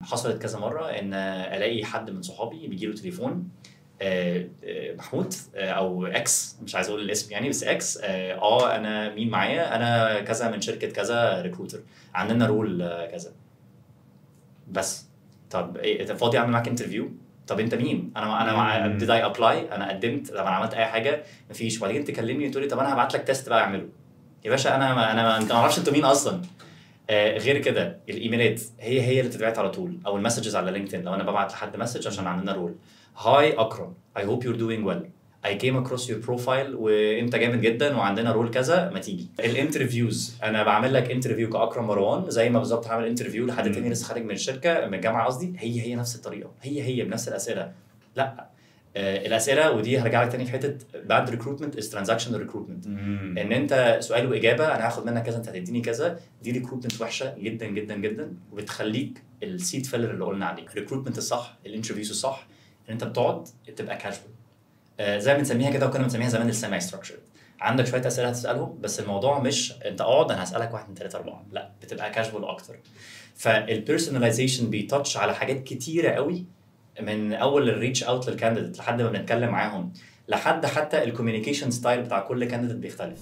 حصلت كذا مره ان الاقي حد من صحابي بيجي له تليفون محمود او اكس، مش عايز اقول الاسم يعني، بس اكس انا مين معايا، انا كذا من شركه كذا ريكروتر، عندنا رول كذا. بس طب إيه فاضي اعمل معاك انترفيو؟ طب انت مين؟ انا did I apply؟ انا قدمت؟ طب انا عملت اي حاجه؟ مفيش. وبعدين تكلمني وتقول لي طب انا هبعت لك تيست بقى اعمله. يا باشا انا ما اعرفش انتوا مين اصلا. غير كده الايميلات هي اللي بتتبعت على طول، او المسجز على لينكدين. لو انا ببعت لحد مسج عشان عندنا رول، هاي اكرم I hope you're doing well I came across your profile وانت جامد جدا وعندنا رول كذا، ما تيجي. الانترفيوز انا بعمل لك انترفيو كاكرم مروان زي ما بالظبط هعمل انترفيو لحد تاني لسه خارج من الشركه من الجامعه قصدي، هي نفس الطريقه، هي بنفس الاسئله. لا الاسئله، ودي هرجع لك تاني في حته بعد ريكروتمنت از ترانزاكشنال ريكروتمنت، ان انت سؤال واجابه، انا هاخد منك كذا انت هتديني كذا، دي ريكروتمنت وحشه جدا جدا جدا، وبتخليك السيت فيلر اللي قلنا عليه. الريكروتمنت الصح، الانترفيوز الصح، ان انت بتقعد تبقى كاجوال زي ما بنسميها كده، وكنا بنسميها زمان السيمي ستراكشرد. عندك شويه اسئله هتسالهم، بس الموضوع مش انت اقعد انا هسالك 1 2 3 4، لا بتبقى كاجوال اكتر. فالبيرسوناليزيشن بيتاتش على حاجات كتيره قوي، من اول الريتش اوت للكانديديت لحد ما بنتكلم معاهم، لحد حتى الكوميونيكيشن ستايل بتاع كل كانديديت بيختلف.